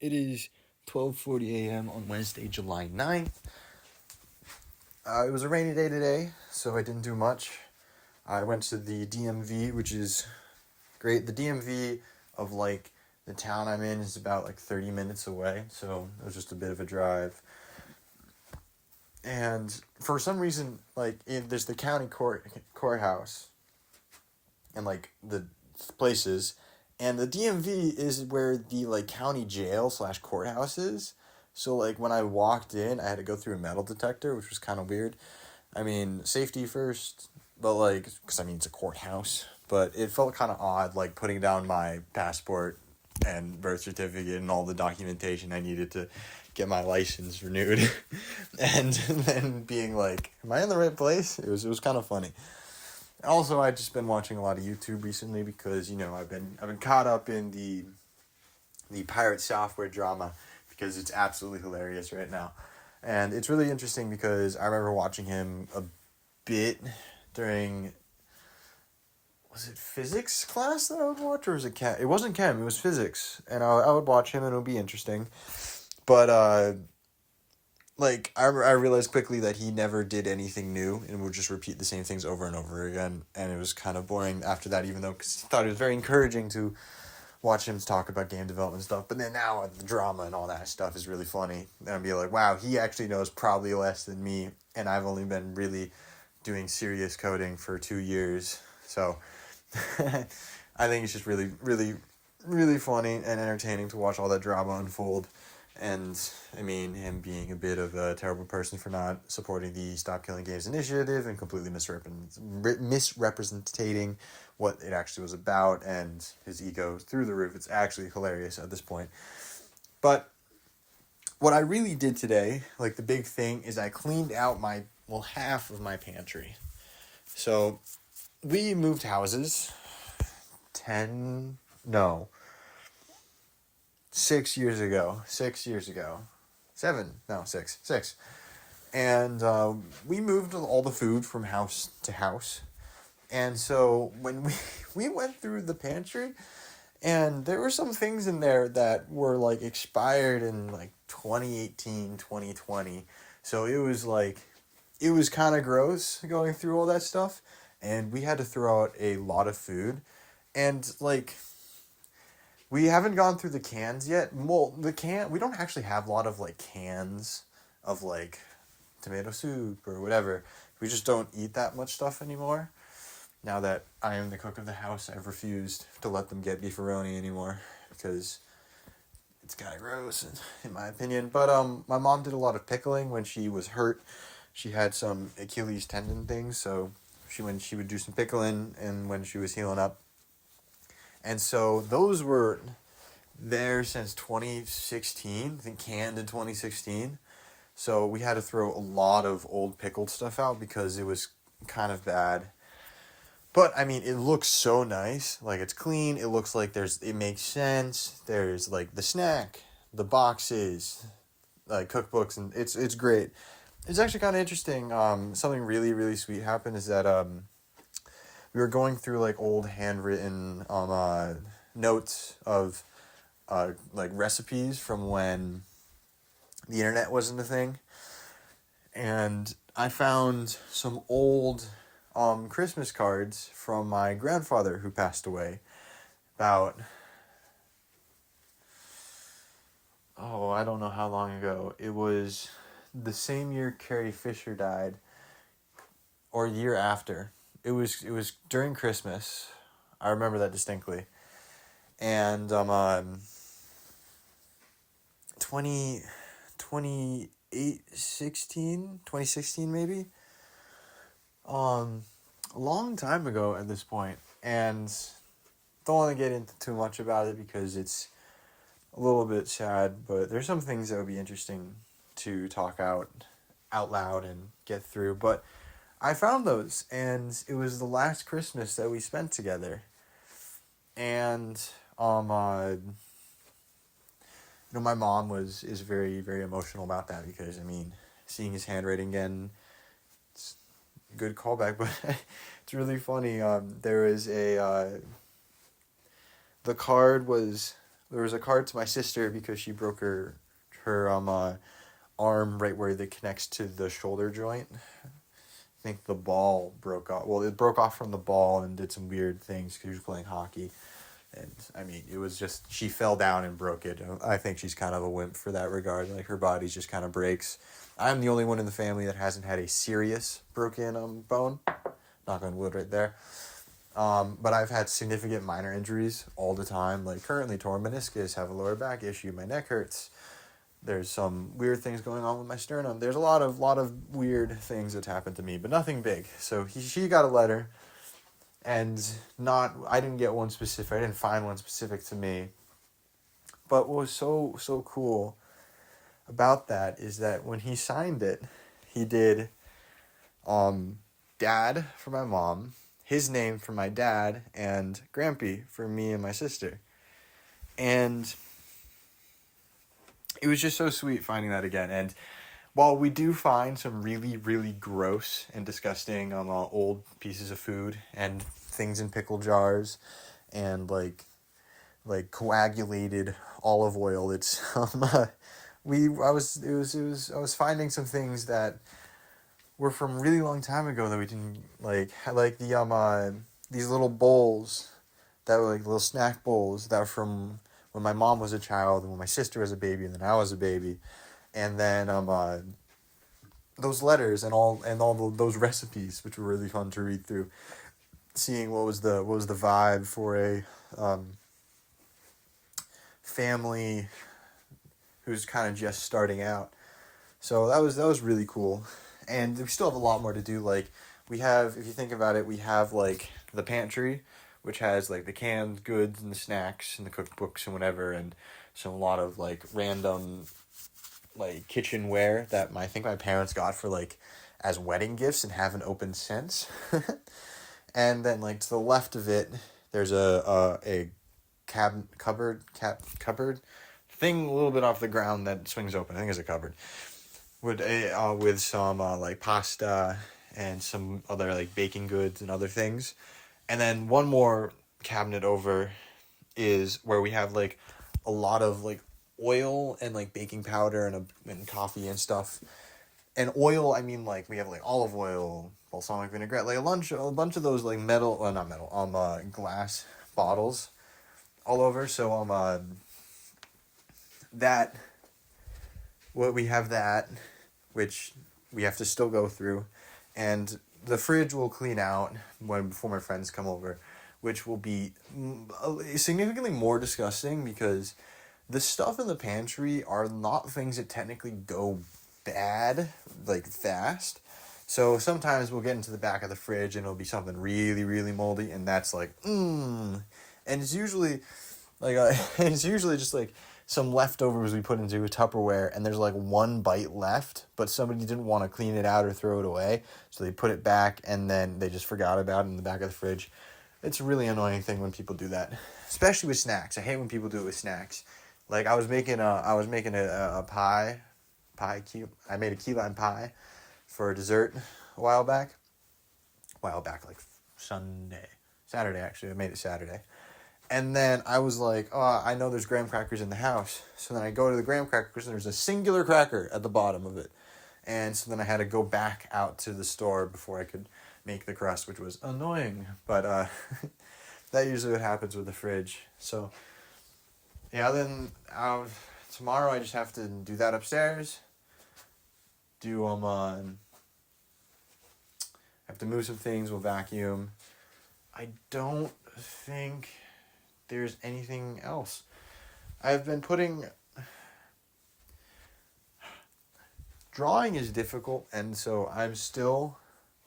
It is 12:40 a.m. on Wednesday, July 9th. It was a rainy day today, so I didn't do much. I went to the DMV, which is great. The DMV of the town I'm in is about 30 minutes away, so it was just a bit of a drive. And for some reason, there's the courthouse and the places, and the DMV is where the county jail slash courthouse is. So when I walked in, I had to go through a metal detector, which was kind of weird. I mean, safety first, but because it's a courthouse. But it felt kind of odd, putting down my passport and birth certificate and all the documentation I needed to get my license renewed, and then being "Am I in the right place?" It was kind of funny. Also, I've just been watching a lot of YouTube recently because I've been caught up in the pirate software drama because it's absolutely hilarious right now. And it's really interesting because I remember watching him a bit during, was it physics class that I would watch, or was it chem? It wasn't chem, it was physics. And I would watch him and it would be interesting. But, I realized quickly that he never did anything new and would just repeat the same things over and over again. And it was kind of boring after that, even though, because he thought it was very encouraging to watch him talk about game development stuff. But then now the drama and all that stuff is really funny. And I'd be like, wow, he actually knows probably less than me. And I've only been really doing serious coding for 2 years. So I think it's just really, really, really funny and entertaining to watch all that drama unfold. And him being a bit of a terrible person for not supporting the Stop Killing Games initiative and completely misrepresenting what it actually was about, and his ego through the roof. It's actually hilarious at this point. But what I really did today, the big thing, is I cleaned out half of my pantry. So we moved houses 10, no, 6 years ago. 6 years ago. 7, no, 6. 6. And we moved all the food from house to house. And so when we went through the pantry, and there were some things in there that were expired in 2018, 2020. So it was kind of gross going through all that stuff. And we had to throw out a lot of food. And we haven't gone through the cans yet. Well, we don't actually have a lot of cans of tomato soup or whatever. We just don't eat that much stuff anymore. Now that I am the cook of the house, I've refused to let them get beefaroni anymore because it's kind of gross, in my opinion. But my mom did a lot of pickling when she was hurt. She had some Achilles tendon things, so when she would do some pickling and when she was healing up. And so those were there since 2016, I think canned in 2016. So we had to throw a lot of old pickled stuff out because it was kind of bad. But it looks so nice. It's clean. It looks like it makes sense. There's the snack, the boxes, cookbooks, and it's great. It's actually kind of interesting. Something really, really sweet happened is that we were going through old handwritten notes of recipes from when the internet wasn't a thing. And I found some old Christmas cards from my grandfather who passed away about, I don't know how long ago. It was the same year Carrie Fisher died, or year after. It was during Christmas. I remember that distinctly. And 2016 maybe. A long time ago at this point, and don't want to get into too much about it because it's a little bit sad, but there's some things that would be interesting to talk out loud and get through. But I found those, and it was the last Christmas that we spent together. And my mom is very, very emotional about that because seeing his handwriting again, it's a good callback, but it's really funny. There was the card was There was a card to my sister because she broke her arm right where it connects to the shoulder joint. I think the ball broke off. Well, it broke off from the ball and did some weird things because she was playing hockey. And, I mean, it was just, she fell down and broke it. I think she's kind of a wimp for that regard. Like, her body just kind of breaks. I'm the only one in the family that hasn't had a serious broken bone. Knock on wood right there. But I've had significant minor injuries all the time. Like, currently torn meniscus, have a lower back issue, my neck hurts. There's some weird things going on with my sternum. There's a lot of weird things that happened to me, but nothing big. So she got a letter, and I didn't get one specific. I didn't find one specific to me. But what was so cool about that is that when he signed it, he did Dad for my mom, his name for my dad, and Grampy for me and my sister. And it was just so sweet finding that again. And while we do find some really, really gross and disgusting old pieces of food and things in pickle jars and like coagulated olive oil, it's I was finding some things that were from a really long time ago that we didn't like the these little bowls that were like little snack bowls that were from when my mom was a child and when my sister was a baby and then I was a baby, and then those letters and all those recipes, which were really fun to read through, seeing what was the vibe for a family who's kind of just starting out. So that was really cool. And we still have a lot more to do. Like, we have, if you think about it, we have like the pantry, which has like the canned goods and the snacks and the cookbooks and whatever, and a lot of like random like kitchenware that I think my parents got for like as wedding gifts and haven't opened since. And then like to the left of it, there's a cupboard thing a little bit off the ground that swings open. I think it's a cupboard with some like pasta and some other like baking goods and other things. And then one more cabinet over is where we have like a lot of like oil and like baking powder and coffee and stuff. And oil, I mean, like we have like olive oil, balsamic vinaigrette, like a bunch of those like glass bottles all over. So we have that, which we have to still go through, and the fridge will clean out before my friends come over, which will be significantly more disgusting because the stuff in the pantry are not things that technically go bad like fast. So sometimes we'll get into the back of the fridge and it'll be something really, really moldy, and that's like and it's usually like just like some leftovers we put into a Tupperware, and there's like one bite left, but somebody didn't want to clean it out or throw it away, so they put it back, and then they just forgot about it in the back of the fridge. It's a really annoying thing when people do that, especially with snacks. I hate when people do it with snacks. Like I was making a pie. I made a key lime pie for a dessert a while back, like Saturday actually. I made it Saturday. And then I was like, oh, I know there's graham crackers in the house. So then I go to the graham crackers, and there's a singular cracker at the bottom of it. And so then I had to go back out to the store before I could make the crust, which was annoying. But that usually what happens with the fridge. So, yeah, then tomorrow I just have to do that upstairs. I have to move some things, we'll vacuum. I don't think there's anything else. I've been drawing is difficult, and so I'm still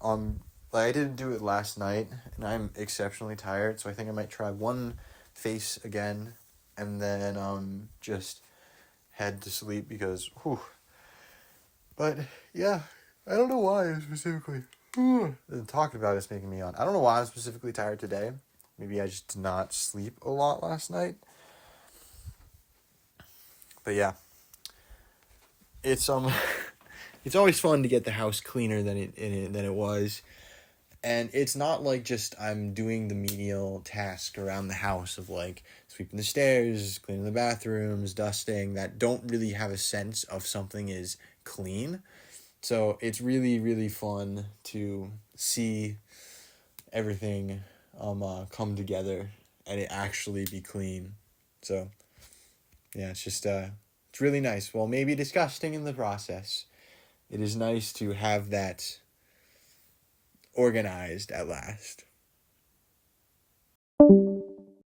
I didn't do it last night, and I'm exceptionally tired, so I think I might try one face again and then just head to sleep because but yeah, I don't know why specifically talking about it's making me yawn. I don't know why I'm specifically tired today. Maybe I just did not sleep a lot last night. But yeah, it's it's always fun to get the house cleaner than it was, And it's not like just I'm doing the menial task around the house of like sweeping the stairs, cleaning the bathrooms, dusting, that don't really have a sense of something is clean. So it's really, really fun to see everything come together and it actually be clean. So yeah, it's just it's really nice. Well, maybe disgusting in the process. It is nice to have that organized at last.